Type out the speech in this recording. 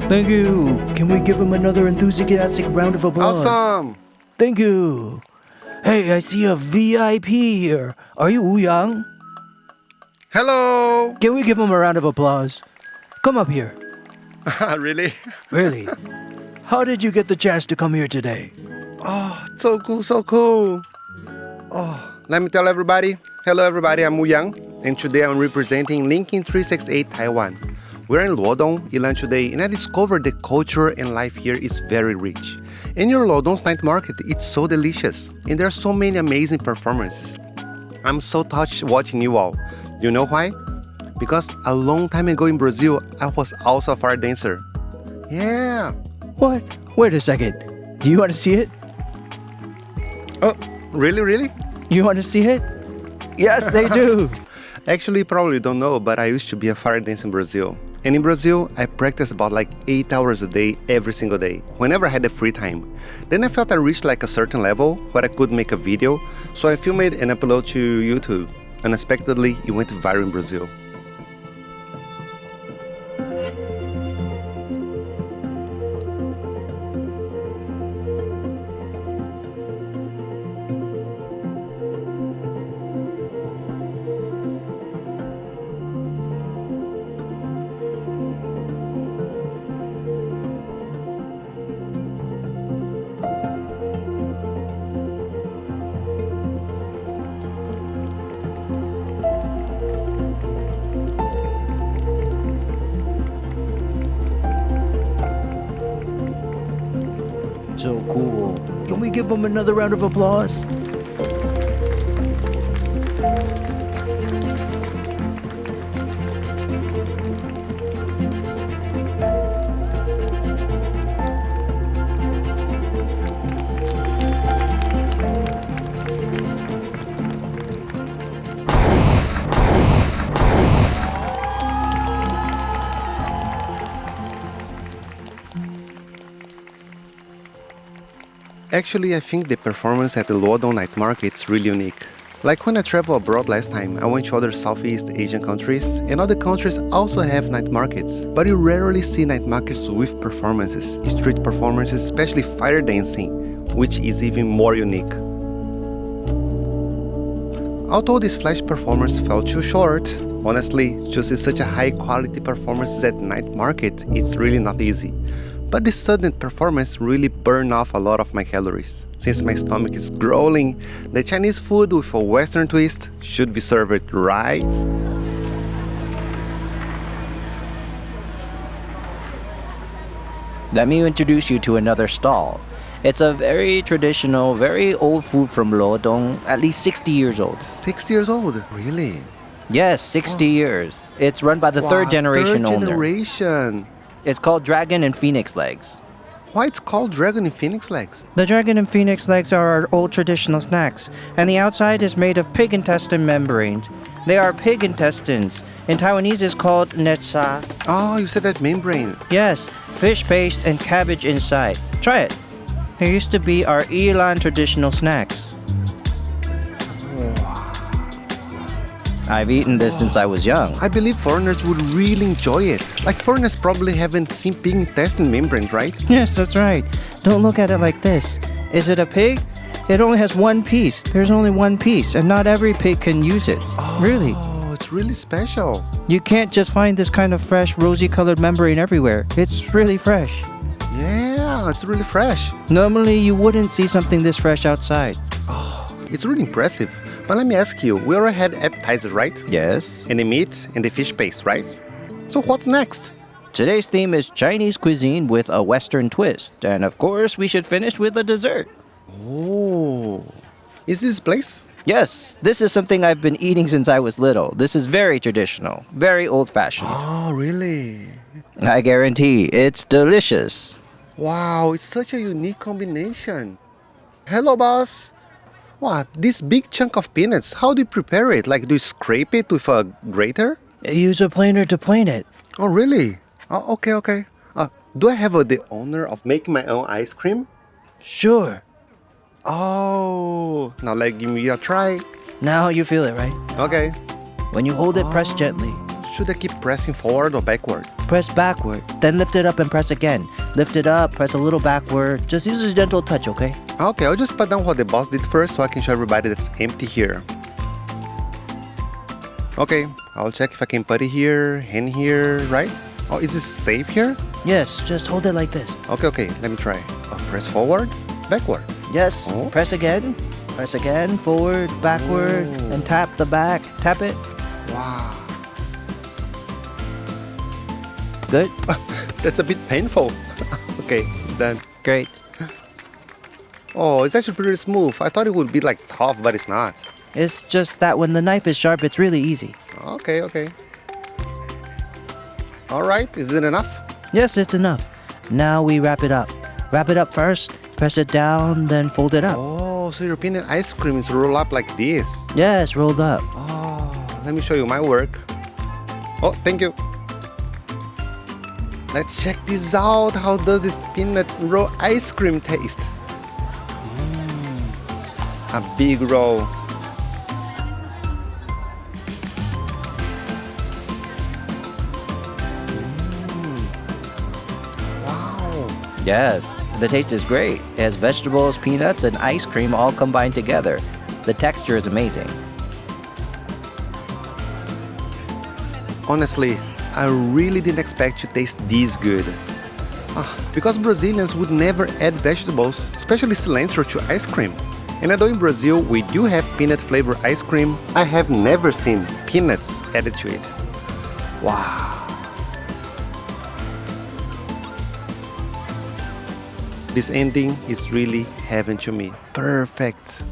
Thank you. Can we give him another enthusiastic round of applause? Awesome! Thank you. Hey, I see a VIP here. Are you Uyan? Hello! Can we give him a round of applause? Come up here. Really? Really? How did you get the chance to come here today? Oh, so cool, so cool. Oh, let me tell everybody. Hello everybody, I'm Uyan, and today I'm representing Linking368 Taiwan. We're in Luodong, Yilan today, and I discovered the culture and life here is very rich. And your Luodong's night market, it's so delicious, and there are so many amazing performances. I'm so touched watching you all. Do you know why? Because a long time ago in Brazil, I was also a fire dancer. Yeah. What? Wait a second. Do you want to see it? Oh, really? You want to see it? Yes, they do. Actually, you probably don't know, but I used to be a fire dancer in Brazil. And in Brazil, I practiced about 8 hours a day, every single day, whenever I had the free time. Then I felt I reached a certain level where I could make a video, so I filmed it and uploaded to YouTube. Unexpectedly, it went viral in Brazil. So cool. Can we give him another round of applause? Actually, I think the performance at the Luodong night market is really unique. Like when I traveled abroad last time, I went to other Southeast Asian countries, and other countries also have night markets, but you rarely see night markets with performances, street performances, especially fire dancing, which is even more unique. Although this flash performance fell too short, honestly, to see such a high quality performance at night market, it's really not easy. But this sudden performance really burned off a lot of my calories. Since my stomach is growling, the Chinese food with a Western twist should be served, right? Let me introduce you to another stall. It's a very traditional, very old food from Luodong, at least 60 years old. 60 years old? Really? Yes, 60 years. It's run by the third generation owner. Third generation. It's called Dragon and Phoenix Legs. Why it's called Dragon and Phoenix Legs? The dragon and phoenix legs are our old traditional snacks, and the outside is made of pig intestine membranes. They are pig intestines. In Taiwanese, it's called netsa. Oh, you said that membrane. Yes, fish paste and cabbage inside. Try it. There used to be our Yilan traditional snacks. I've eaten this since I was young. I believe foreigners would really enjoy it. Like foreigners probably haven't seen pig intestine membrane, right? Yes, that's right. Don't look at it like this. Is it a pig? It only has one piece. There's only one piece, and not every pig can use it. Oh, Really. it's really special. You can't just find this kind of fresh, rosy-colored membrane everywhere. It's really fresh. Yeah, it's really fresh. Normally, you wouldn't see something this fresh outside. It's really impressive. But let me ask you, we already had appetizers, right? Yes. And the meat and the fish paste, right? So what's next? Today's theme is Chinese cuisine with a Western twist. And of course, we should finish with a dessert. Oh, is this place? Yes, this is something I've been eating since I was little. This is very traditional, very old-fashioned. Oh, really? I guarantee it's delicious. Wow, it's such a unique combination. Hello, boss. What, this big chunk of peanuts, how do you prepare it? Like, do you scrape it with a grater? Use a planer to plane it. Oh, really? Oh, okay. Do I have the honor of making my own ice cream? Sure. Oh, now give me a try. Now you feel it, right? Okay. When you hold it, press gently. should I keep pressing forward or backward? Press backward, then lift it up and press again. Lift it up, press a little backward. Just use a gentle touch, okay? Okay, I'll just put down what the boss did first so I can show everybody that's empty here. Okay, I'll check if I can put it here, hand here, right? Oh, is this safe here? Yes, just hold it like this. Okay, let me try. Press forward, backward. Yes, Oh. press again, forward, backward, Oh. and tap the back. Tap it. Wow, Good. that's a bit painful. Okay, done. Great. Oh, it's actually pretty smooth. I thought it would be like tough, but it's not. It's just that when the knife is sharp, it's really easy. Okay. All right, is it enough? Yes, it's enough. Now we wrap it up. Wrap it up first, press it down, then fold it up. Oh, so your peanut ice cream is rolled up like this. Yes, rolled up. Oh, let me show you my work. Oh, thank you. Let's check this out. How does this peanut roll ice cream taste? A big roll. Wow. Yes, the taste is great. It has vegetables, peanuts, and ice cream all combined together. The texture is amazing. Honestly, I really didn't expect to taste this good. Because Brazilians would never add vegetables, especially cilantro, to ice cream. And although in Brazil we do have peanut flavored ice cream, I have never seen peanuts added to it. Wow. This ending is really heaven to me. Perfect.